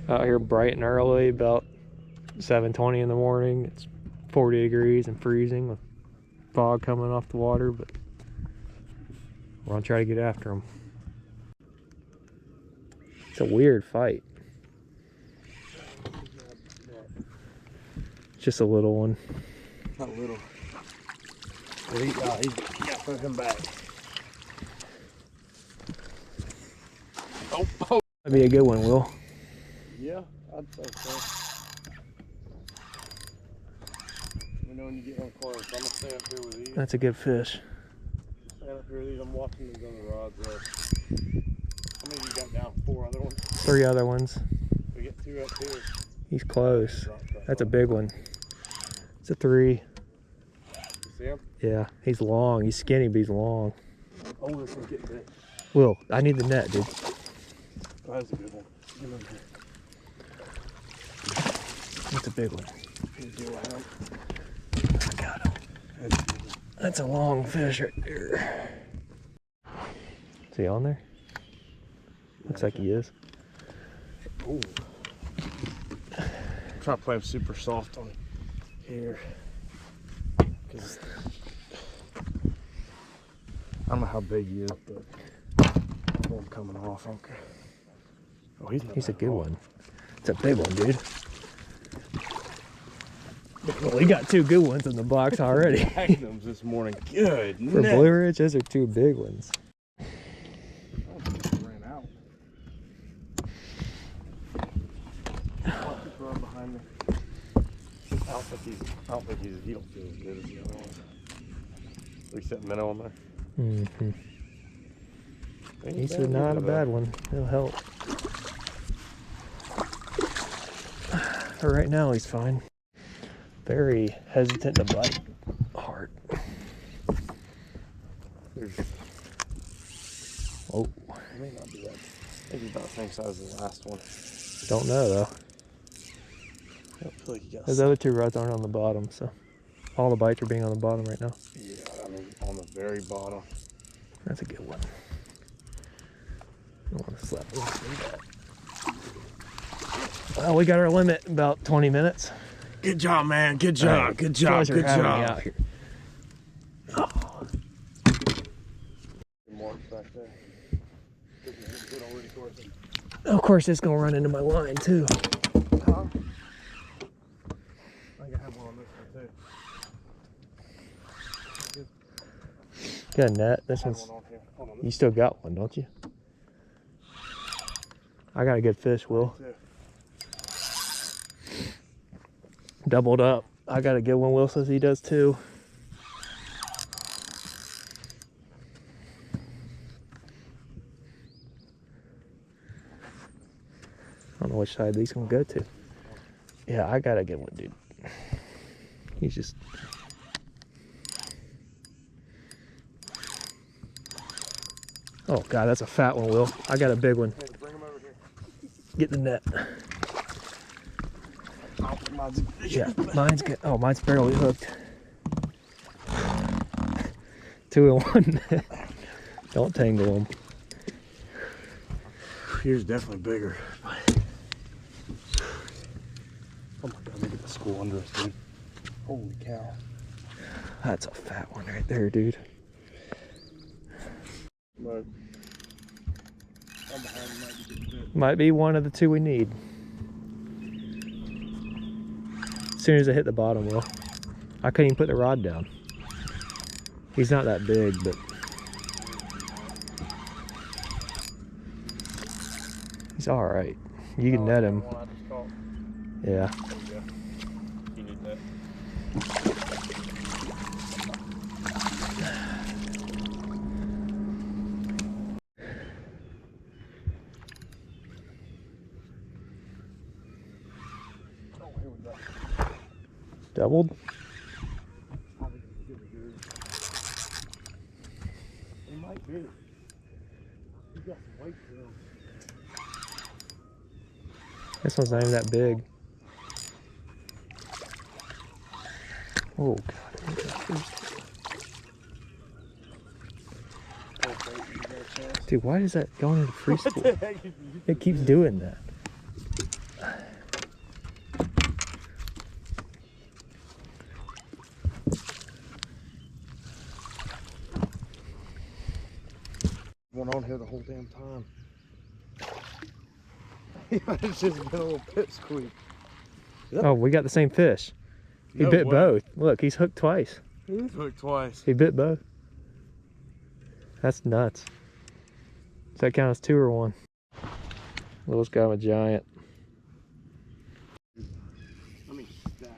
Out here bright and early, about 7:20 in the morning. It's 40 degrees and freezing with fog coming off the water, but we're gonna try to get after them. It's a weird fight. Just a little one. Not little. But he got fucking back. Oh. That'd be a good one, Will. Yeah, I'd say so. Let me know when you get one close. I'm gonna stay up here with these. That's a good fish. Stand up here with these. I'm watching these on the rods there. How many you got down? 4 other ones? 3 other ones. We get 2 up here. He's close. That's a big one. It's a 3. You see him? Yeah, he's long. He's skinny, but he's long. Oh, this one's getting big. Will, I need the net, dude. Oh, that's a good one. Give him here. That's a big one. Here's your one. I got him. That's a long fish right there. Is he on there? Looks like he is. Ooh. I'm trying to play him super soft on here. Cause I don't know how big he is, but I'm coming off. Okay. Oh, he's a good one. It's a big one, dude. Well, we got 2 good ones in the box already. Magnums this morning. Good. For Blue Ridge, those are 2 big ones. Ran out. Behind me. I don't think he don't feel as good as the other ones. We set minnow on there. Mm-hmm. He's not a bad one. He'll help. But right now he's fine. Very hesitant to bite hard. Oh. It may not be that. I think he's about the same size as the last one. Don't know though. I don't feel like he got. Those other 2 rods aren't on the bottom, so all the bites are being on the bottom right now. Yeah, I mean on the very bottom. That's a good one. I don't want to slap this. Well, we got our limit about 20 minutes. Good job, man. Good job. Right. Good job. Good job. Out here. Oh. More back there. Of course, it's gonna run into my line too. Huh? I think I have one on this one too. Got a net. This one's. You still got one, don't you? I got a good fish, Will. Doubled up. I got a good one. Will says he does too. I don't know which side these can go to. Yeah, I got a good one, dude. He's just. Oh God, that's a fat one, Will. I got a big one. Hey, bring him over here. Get the net. Mine's Yeah, mine's good. Oh, mine's barely hooked. 2 in 1. Don't tangle them. Here's definitely bigger. Oh my God, look at the school under us, dude. Holy cow. That's a fat one right there, dude. Look. I'm behind you, might be getting bit. Might be one of the 2 we need. As soon as I hit the bottom, Will. I couldn't even put the rod down. He's not that big, but he's all right. You can net him. Yeah. You need that. Oh, here we go. Doubled? It might be. You got some weight to him. This one's not even that big. Oh God. Dude, why is that going into free school? It keeps doing that. One on here the whole damn time. It's just been a little pit squeak. Oh, we got the same fish. He No bit way. both. Look, he's hooked twice. He's hooked twice. He bit both. That's nuts. Does that count as 2 or 1? Little guy with giant. Let me stack.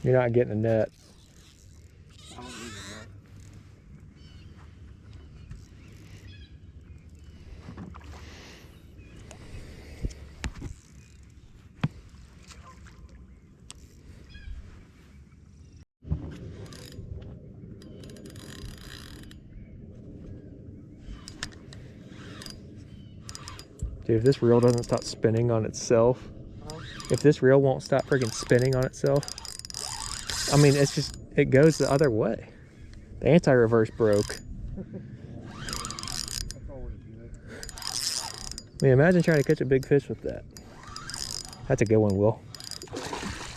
You're not getting a net. I don't need a net. Dude, if this reel doesn't stop spinning on itself, if this reel won't stop freaking spinning on itself, I mean, it's just, it goes the other way. The anti-reverse broke. That's always good. I mean, imagine trying to catch a big fish with that. That's a good one, Will.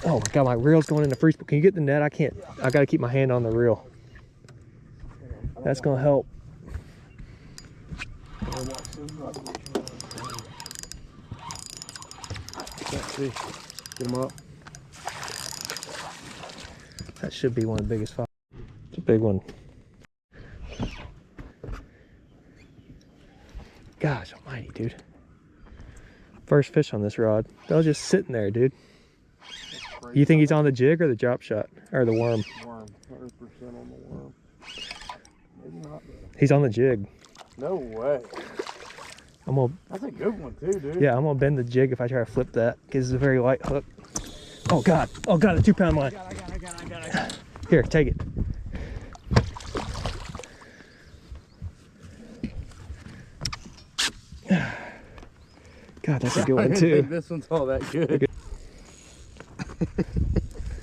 Oh my God, my reel's going in the freeze pool. Can you get the net? I can't. I gotta keep my hand on the reel. That's gonna help. Can't see. Get him up. That should be one of the biggest fish. It's a big one. Gosh almighty, dude. First fish on this rod. That was just sitting there, dude. You think he's on the jig or the drop shot? Or the worm? Worm. 100% on the worm. Maybe not. He's on the jig. No way. I'm gonna, That's a good one too, dude. yeah, I'm gonna bend the jig if I try to flip that, because it's a very light hook. Oh God, a 2-pound line. I got it. Here, take it. God, that's a good I one didn't too. think this one's all that good.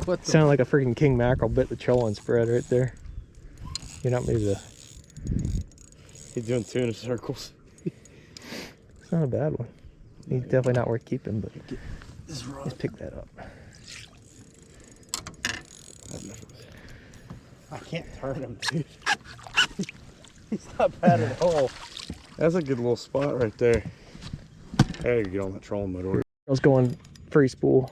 What the? Sounded like a freaking king mackerel bit the trolling spread right there. You're not maybe the. He's doing tuna circles. It's not a bad one. He's definitely not worth keeping, but This rod. let's pick that up. I can't turn him, dude. He's not bad at all. That's a good little spot right there. I gotta get on that trolling motor. I was going free spool.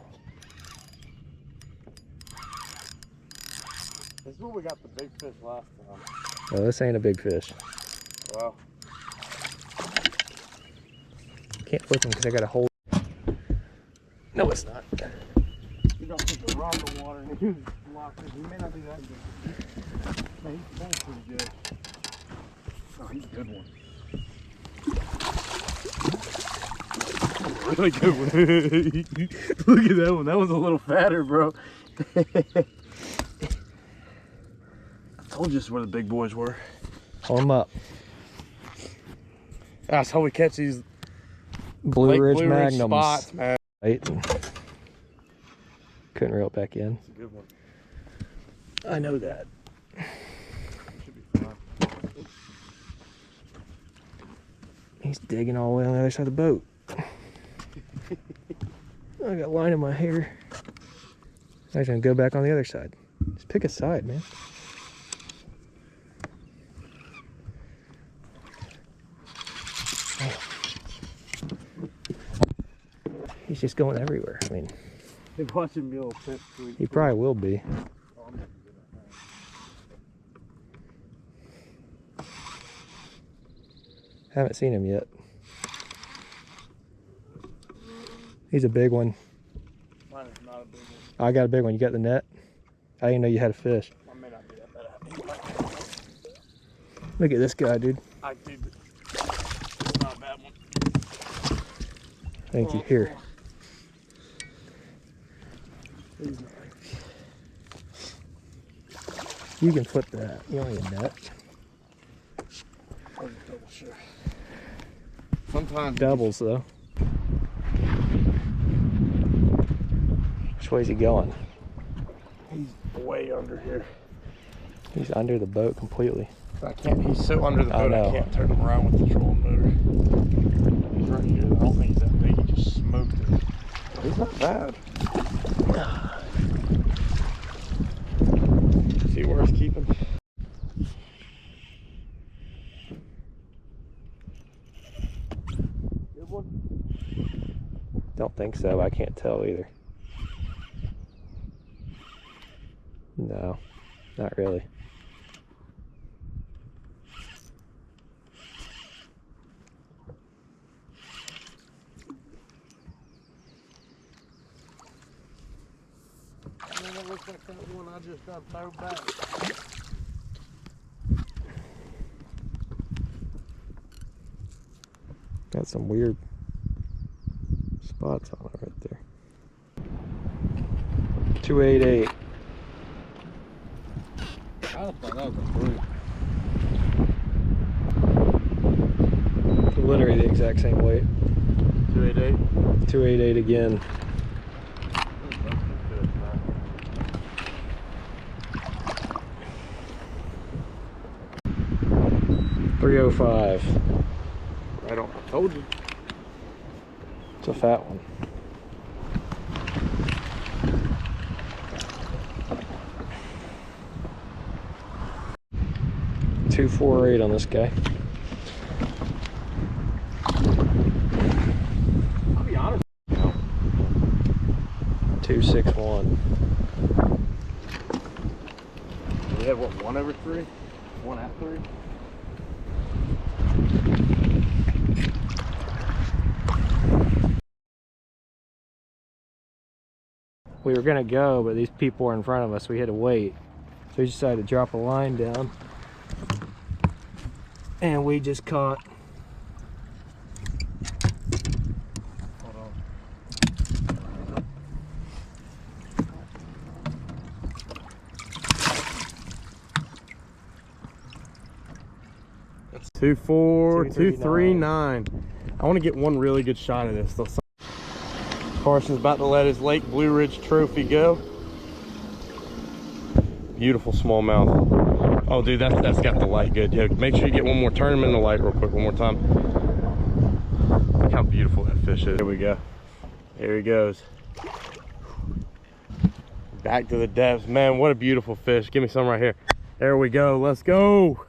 This is where we got the big fish last time. No, this ain't a big fish. Wow. Can't flip him because I got to hold. No, it's not. You don't put the rod in the water and he's locked in. He may not be that good. Man, he's pulling pretty good. Oh, he's a good one. Really good one. Look at that one. That one's a little fatter, bro. I told you this is where the big boys were. Hold him up. That's how we catch these Blue Ridge Blue Ridge Magnums. spots, man. Right. Couldn't reel it back in. It's a good one. I know that. Should be fine. He's digging all the way on the other side of the boat. I got line in my hair. I'm gonna go back on the other side. Just pick a side, man. He's just going everywhere. I mean, They watch him be a little pit sweet. he probably will be. Oh, I'm not good at Haven't seen him yet. He's a big one. that. Mine is not a big one. I got a big one. You got the net? I didn't know you had a fish. I may not be that bad at it. Look at this guy, dude. I did. It's not a bad one. Thank you. Here. You can flip that. You don't need a net. I'll just double sure. Sometimes Doubles, though. Which way is he going? he's way under here. He's under the boat completely. I can't. He's so under the I boat. I know. can't turn him around with the trolling motor. He's right here. I don't think he's that big. He just smoked it. He's not bad. See where it's keeping. one? Don't think so. I can't tell either. No, not really. Man, that looks like that one I just done throw back. Got some weird spots on it right there. 288. I thought that was a brute. Literally the exact same weight. 288. 288 again. 305. Right on. I told you. It's a fat one. $248 on this guy. I'll be honest. No. 261. We had what, 1 over 3? 1 at 3? We were gonna go, but these people were in front of us. We had to wait. So we decided to drop a line down. And we just caught. Hold on. That's 239. I want to get one really good shot of this. Carson's about to let his Lake Blue Ridge trophy go. Beautiful smallmouth. Oh, dude, that's got the light good. Yeah, make sure you get one more. Turn him in the light real quick, one more time. Look how beautiful that fish is. There we go. There he goes. Back to the depths. Man, what a beautiful fish. Give me some right here. There we go. Let's go.